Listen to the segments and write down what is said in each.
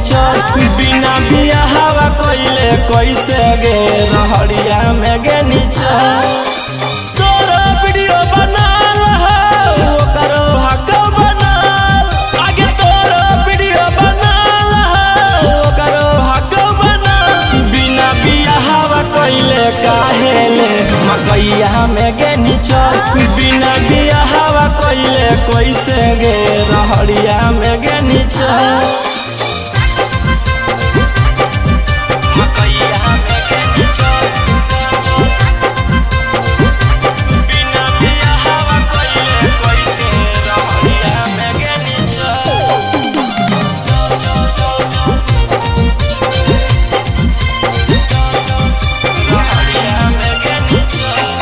चल बिना बियाहवा कइले कैसे गे रहड़िया में गे चल तोरा वीडियो बनाल हो ओकरो हक बनाल आगे तोरा वीडियो बनाल हो ओकरो हक बनाल बिना बियाहवा कइले काहे ले मकैया में गे चल बिना बियाहवा कइले कैसे गे रहड़िया में गे चल मकैया में गे चल बिना बियाहवा कइले कैसे रहड़िया में गे चल रहड़िया में गे चल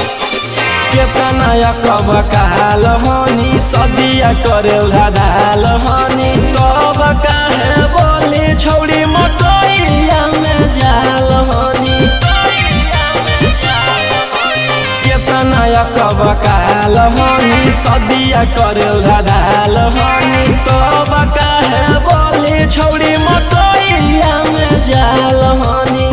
केतना कब काल हनी सदिया करे धाल हनी तब काहे बोली छौड़ी मकैया में जाल हनी केतना कब काल हनी सदिया करे धाल हनी तब काहे बोली छौड़ी मकैया में जाल हनी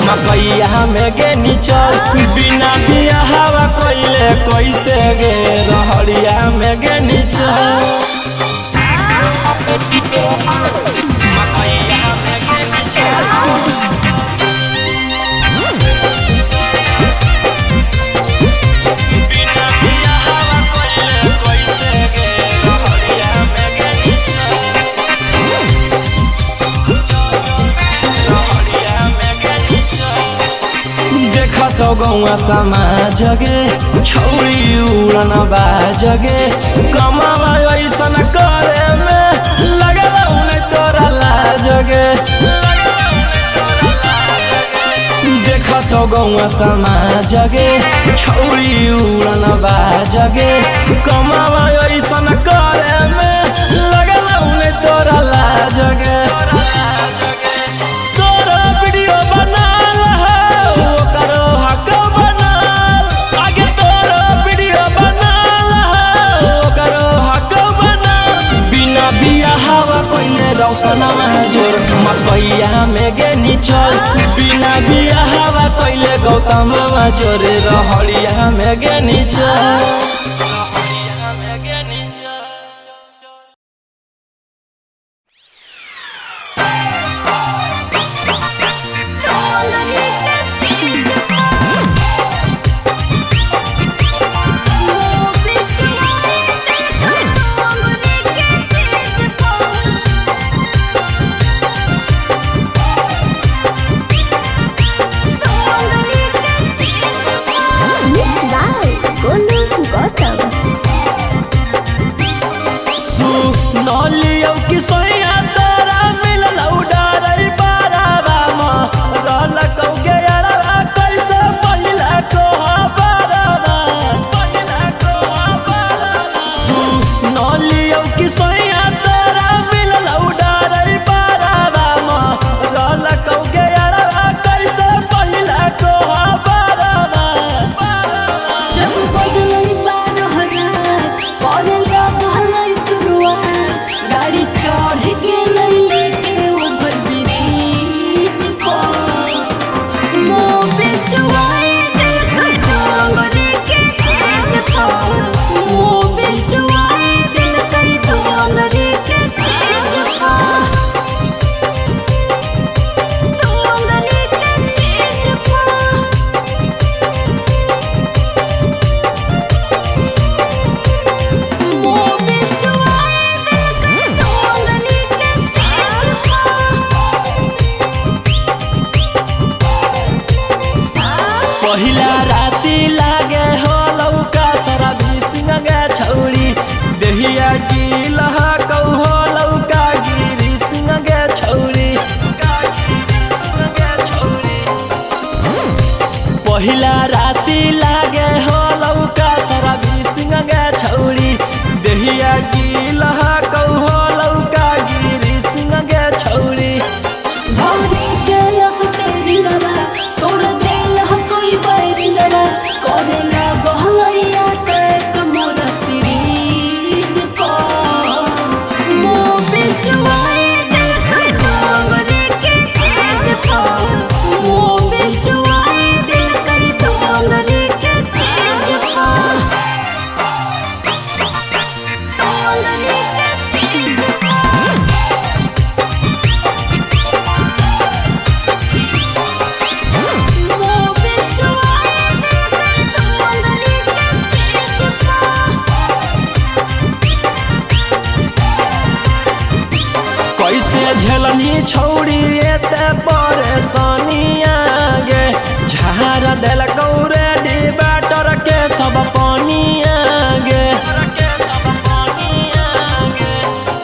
मकैया में गे चल बिना बियाहवा कइले कैसे गे रहड़िया में गे चल मकैया में गे चल बिना बियाहवा कइले कैसे गे रहड़िया में गे चल रहड़िया में गे देखत गौआ समाज गे छौड़ी उड़न बाजगे कमावा ऐसन करे में लगल उन्हें तोरा लाज गे देखत गौआ समाज गे छौड़ी उड़न बाजगे कमावा ऐसन करे में लगल उन्हें तोरा लाज गे तोरा वीडियो बनाल हो ओकरो हक बनाल आगे तोरा वीडियो बनाल हो ओकरो हक बनाल बिना बियाहवा कइले रौशनमा जोर मकैया में गे चल बिना बियाहवा कइले गौतमवा जोर रहड़िया में गे चल नलियो कि सोया तोरा मिलल उडारै बाराबा म रहलकौ गे यारा कैसे पहिला को बाराबा नलियो कि सोया तोरा मिलल उडारै बाराबा म रहलकौ गे यारा कैसे पहिला को बाराबा जब बजलै 12,000 परेला भलै शुरुआत गाड़ी चढ़ के लेके ओवर ब्रिज पर मोबे चुआए दिल डोंगरी के चीज पर मोबे चुआए दिल डोंगरी के चीज पर डोंगरी के चीज पर मोबे चुआए दिल डोंगरी के चीज पहिला राती लागे हो लौका सारा बिसिंग गे छौड़ी देहिया की लहा कौ हो लौका गिरी सिंह गे छौड़ी पहिला राती लागे हो लौका सारा बिसिंग गे छौड़ी देहिया की लहा कौ हो लौका गिरी सिंह गे छौड़ी छौड़ी एते परेशानी आगे झाड़ दिल कौरे डिबाटर के सब पानी आगे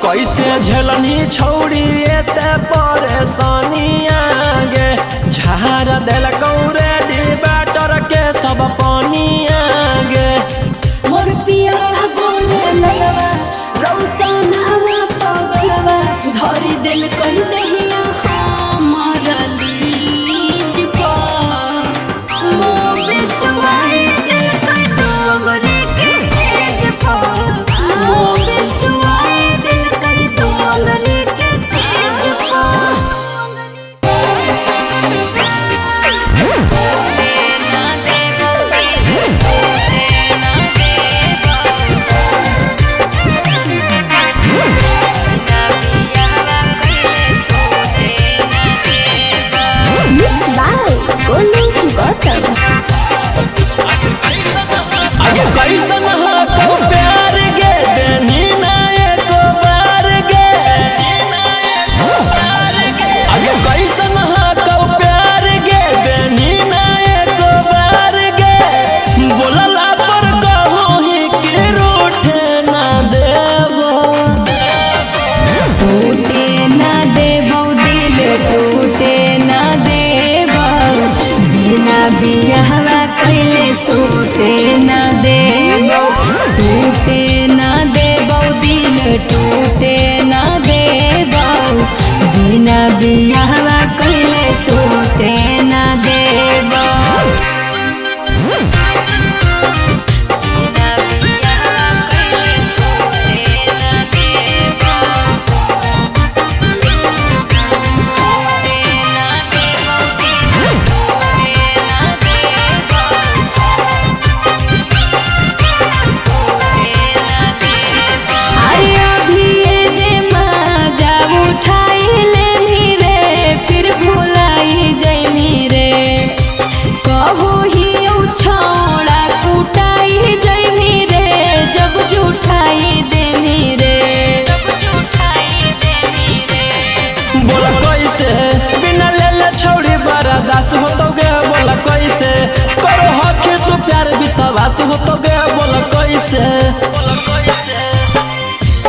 कैसे झेलनी छौड़ी एते परेशानी आगे झाड़ दिल कौरे डिबाटर के सब पानी आगे मोर पिया बोले लगवा रौशन हवा पगलवा धरी दिल कह दहिया हमारा लीज पा मोबे चुआई दिल कह डोगरी के चीज पा मोबे चुआई दिल कह डोगरी के चीज पा आगे कैसन हो प्यार गे देनी ना एको बार गे आगे कैसन हो प्यार गे देनी ना एको बार गे बोलला पर कहूँ कि रूठे ना देबो टूटे ना देबो दिल टूटे ना देबो बिना बियाहवा कैले सोते ना देबो टूटे ना देबो दिल टूटे ना देबो बिना बियाहवा कैले सोते ना देबो बिना बियाहवा कैले सोते ना देबो बोला कैसे बिना लेले छौड़ी बर्दाश्त होतो गे बोला कैसे करो हक तू प्यार विश्वास होतो गे बोला कैसे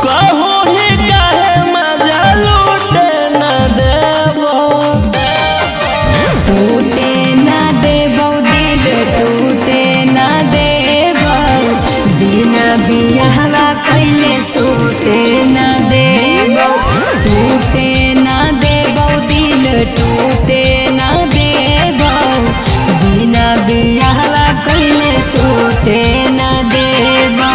कहो ही काहे मजा लूटे ना देबो टूटे ना देबो दिल टूटे ना देबो बिना बियाहवा कैले सोते ना देबो टूटे ना देबो दिल टूटे ना देबो बिना बियाहवा कैले सोते ना देबो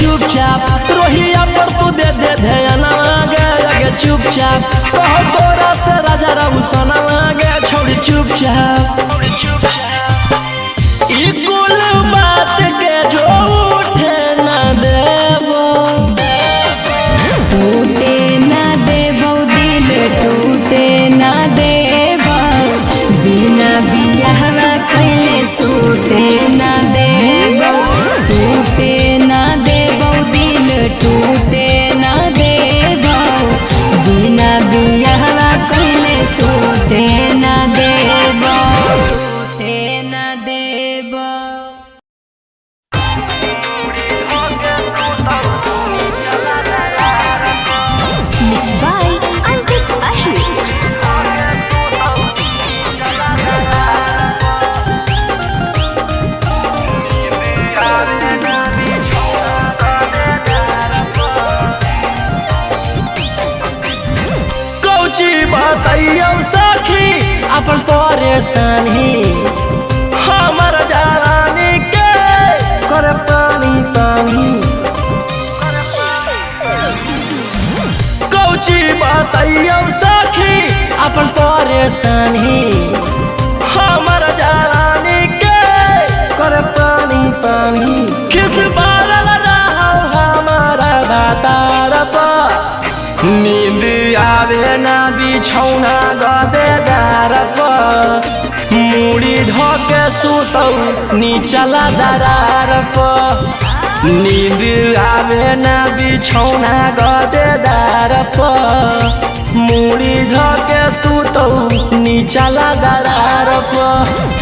चुपचाप रोहिया पर तू दे दे ध्यान आगे चुपचाप कहो तोरा से राजा रघुसन आगे छौड़ी चुपचाप ई कुल बात के जो उठे ना देबो टूटे ना देबो दिल टूटे ना देबो बिना बियाहवा कैले सोते ना देबो टूटे ना देबो दिल टूटे ना देबो बिना बियाहवा कैले सोते ना देबो सोते ना देबो Mixed by Antik Ahir. कौची बताइयो सखी अपन परेशानी परेशानी हमर जवानी के कर पानी पानी किस बारल रहो हमारा भातार पर नींद आवे ना बिछौना गदेदार पर मुड़ी धोके सुतौ नीचला दरार पर नींद आवे ना बिछौना गदेदार पर मुड़ी धोके सुतौ नीचला दरार पर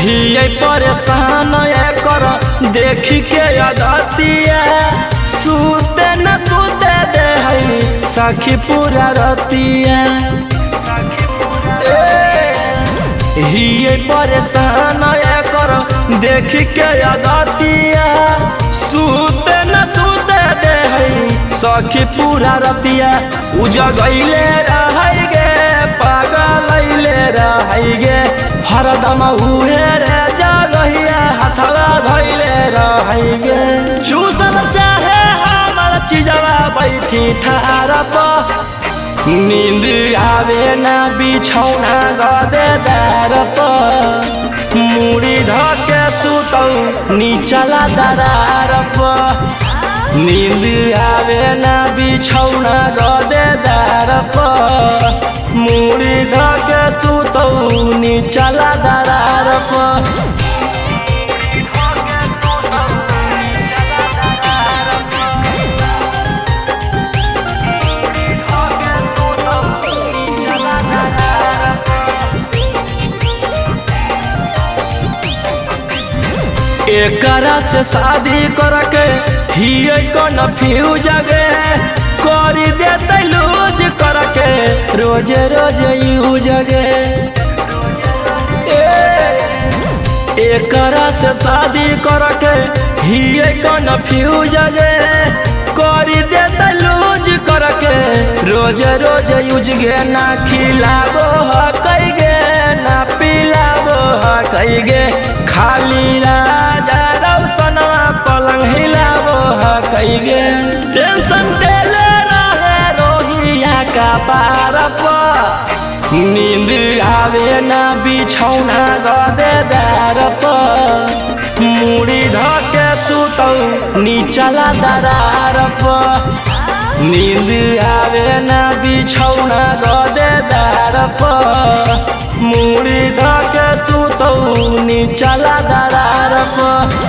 हिये परेशान कर देखी के अदतिया सुते न सुते दे है सखी पूरा रतिया हिये परेशान कर देखी के अदतिया सुते न सुते दे है सखी पूरा रतिया उजगैले रहै गे पागलैले रहै गे हरदम उहे रे जगहिया हथवा धैले रहै गे चूसल चाहे हमर चिजवा बैठी ठार पर नींद आवे ना बिछौना गदेदार पर मुड़ी धके सुतौ नीचला दरार पर नींद आवे ना बिछौना गदेदार पर मुड़ी धके सुतौ नीचला दरार पर एकरा से शादी करके हिये कन्फ्यूज गे करी देते लूज करके रोज रोज यूज गे एकरा से शादी करके हिये कन्फ्यूज गे करी देते लूज करके रोज रोज यूज गे ना खिलाबो हकै गे ना पिलाबो हकै गे खाली राजा रौसनवा पलंग हिलाबो हकै गे टेंशन देले रहे रोहिया का पार पर नींद आवे ना बिछौना गदेदार पर मुड़ी धके सुतौ नीचला दरार पर नींद आवे ना बिछौना गदेदार पर मुड़ी धके सुतौ नीचला दरार पर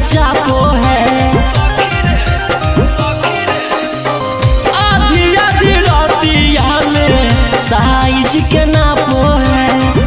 चापो है आधी आधी रातिया में साइज के नापो है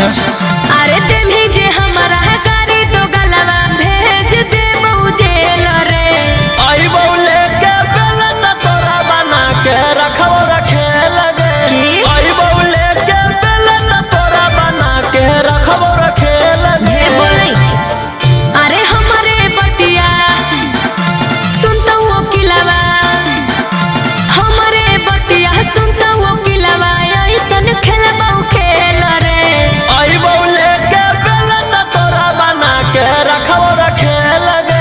अच्छा अरे देवी जे हमारा है गाड़ी तो गलवा भेज दे जेल रे। आई बौले के बेलन तोरा बना के रखो रखे लगे। आई बौले के बेलन तोरा बना के रखो रखे लगे। अरे हमारे बटिया सुनता वो किलावा, हमारे बटिया सुनता वो किलावा ऐसन खेलबा खेल रे। आई बौले के बेलन तोरा बना के रखो रखे लगे।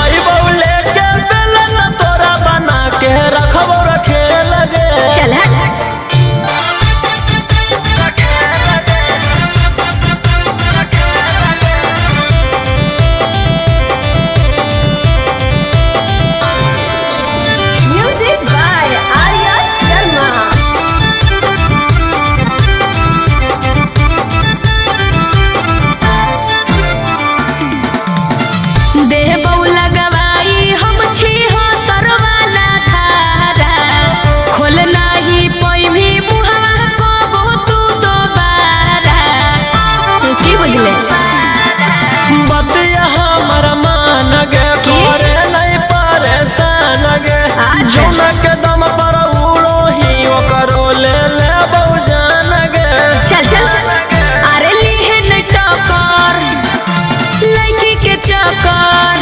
आई बौले के बेलन तोरा बना के रखो रखे लगे। चल हट। Music by Arya Sharma. देह बौला गवाई हम छी हो तरवाला धारा, खोल नाही पैभी मुहवा को तू दोबारा। की बुझले बतिया हमर मान गे करे नहीं परेशान गे। जौना के दम पर उड़ो ही ओकरो ले ले बहुजान गे। चल चल अरे लिहन टकर लड़की के चक्कर,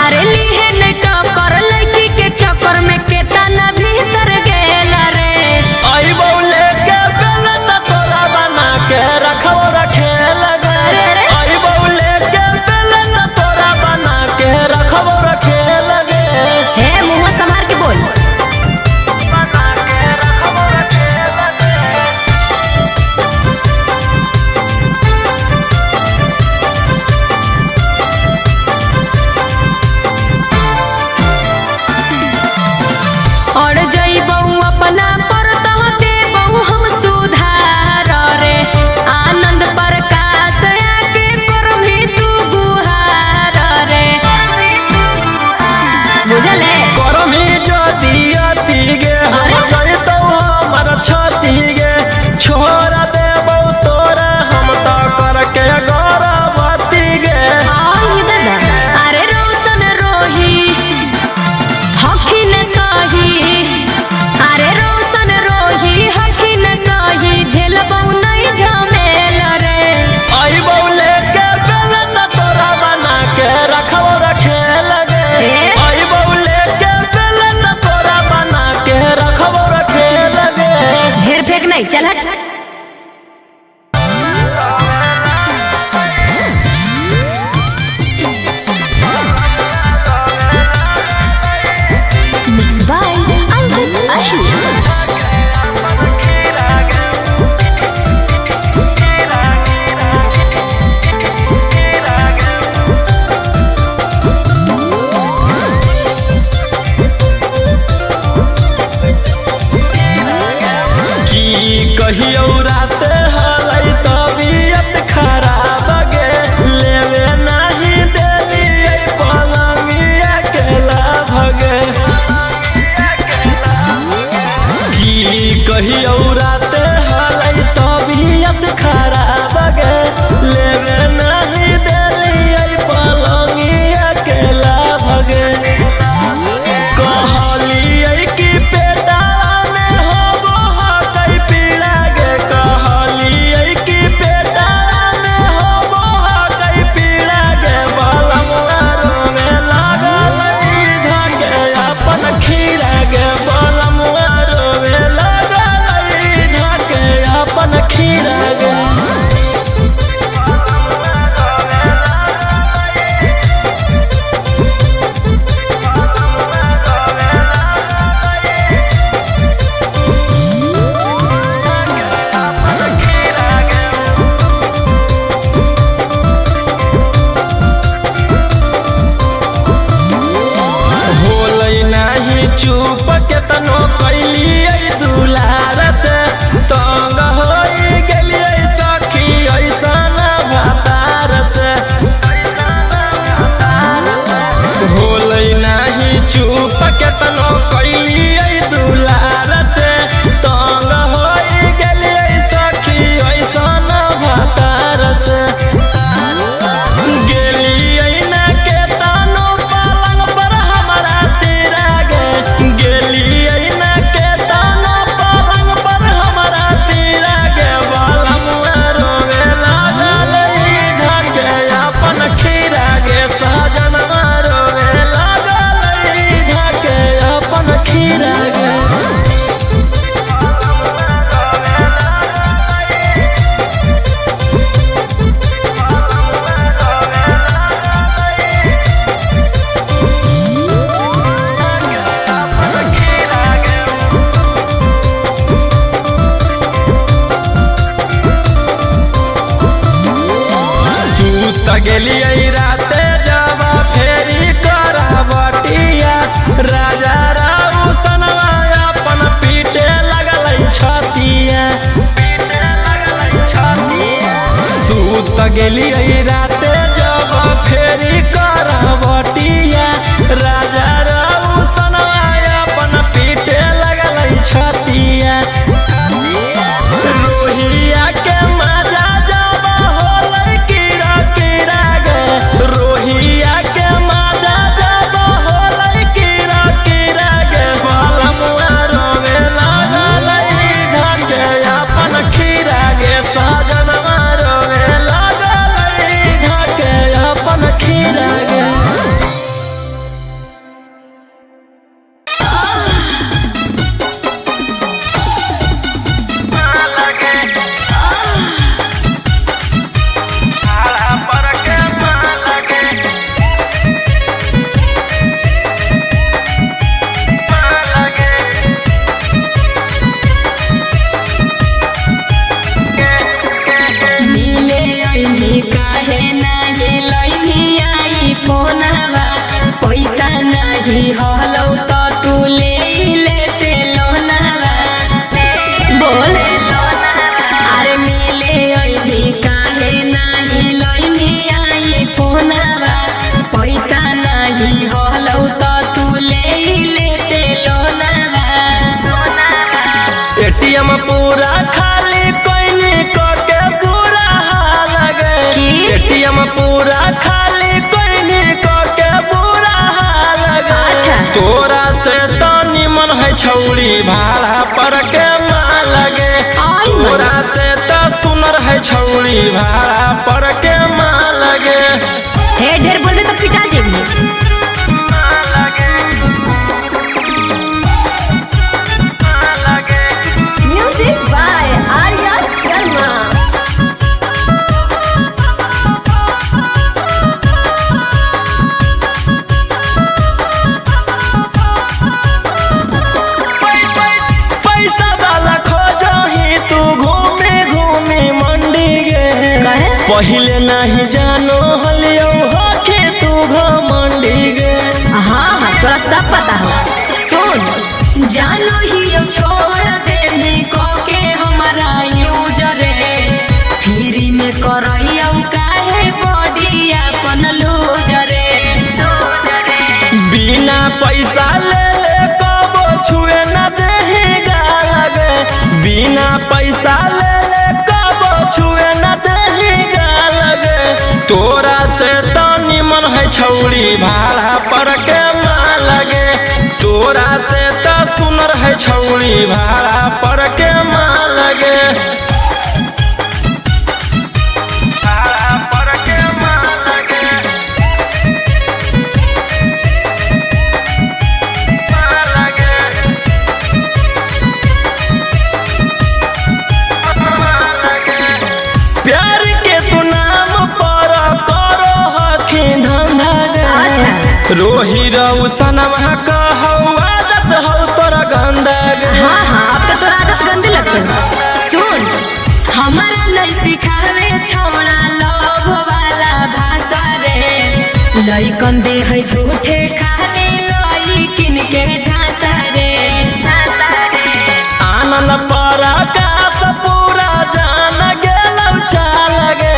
अरे लिहन टकर लड़की के चक्कर में केतना भीतर गेल रे। आई बौले के बेलन तोरा बना के रखो रखे लगे। आई बौले के बेलन तोरा बना के रखो रखे लगे। हे मुंह संभाल के बोल। बना के रखो रखे लगे। और जइबौ अपना पर तह देबौ हम सुधार रे। आनंद प्रकाश आके करमी तू गुहार रे। बुझले करमी ज्योति अति गे हो जइतौ हमर छति गे। छोड़ देबौ तोरा हम त करके गौरवती गे। अरे रोशन रोही हखिन सही, अरे रोशन रोही हखिन सही झेलबौ नहीं झमेल रे। आई बौले के बेलन तोरा बना के रखो रखे लगे। आई बौले के बेलन तोरा बना के रखो रखे लगे। ढेर फेंक नहीं, चल हट। Mixed by Angkat Ashur. की कहियो रात हलै तबियत खराब गे। लेवे नहीं देली पलंगिया के लाभ गे। की कहियो रात हलै तबियत खराब गे। लेवे नहीं देली पलंगिया के लाभ गे। कहलियै कि पेटा में होबो हकै पीड़ा गे। कहलियै कि पेटा में होबो हकै पीड़ा गे। बलमुआ रोवे लागलै धके अपन खीरा गे। बलमुआ रोवे लागलै गेलिए राते जब फेरी करावटिया राजा राउसनवा अपन पीटे लगल छतिया सूत गेलिए राते जब फेरी करावटिया राजा राउसनवा अपन पीटे लगल छतिया रोहिया के मजा जब होलै कीड़ा कीड़ा गे रोहिया के मजा जब होलै कीड़ा कीड़ा गे बालमुआ रोवे लागलै घाटे अपन खीरा गे सजनवा रोवे लागलै घाटे अपन खीरा गे एटीएम पूरा खाली कोइनी के बुरा हाल गे एटीएम पूरा खाली कोइनी के बुरा हाल गे तोरा से तो निमन है छौड़ी भाड़ा पर के माल गे तोरा से तो सुनर है छौड़ी भाड़ा पर के माल गे हे ढेर बोलबे तो पिटा जेबी पहिले नहीं जानो हलियो होके तू घमंडी गे हाँ तोरा सब पता हो सुन जानो ही छोड़ देने को के हमारा यूजर फ्री में करइयो काहे बॉडी अपन लूजर बिना पैसा ले कबो छुए न देगा लगे बिना पैसा ले कबो छुए न देगा तोरा से तो निमन है छौड़ी भाड़ा पर के माल गे तोरा से तो सुनर है छौड़ी भाड़ा पर के माल गे भाड़ा पर के माल गे प्यार के तू नाम पर रोही रउसनवा कहौ आदत हौ तोरा गंदा गे हाँ अब तो तोरा आदत गंदी लगते सुन हमारा नहीं सिखावे छौड़ा लोभ वाला भाषा रे लइकन दे है झूठे खाली लइकिन के झांसा रे आनन पर आकाश पूरा जान गेलौ चाल गे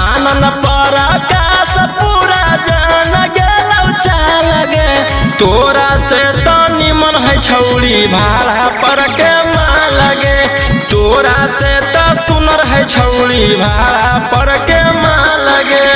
आनन पर आकाश पूरा जान गेलौ चाल गे तोरा से तो निमन है छौड़ी भाड़ा पर के माल गे तोरा से तो सुनर है छौड़ी भाड़ा पर के माल गे।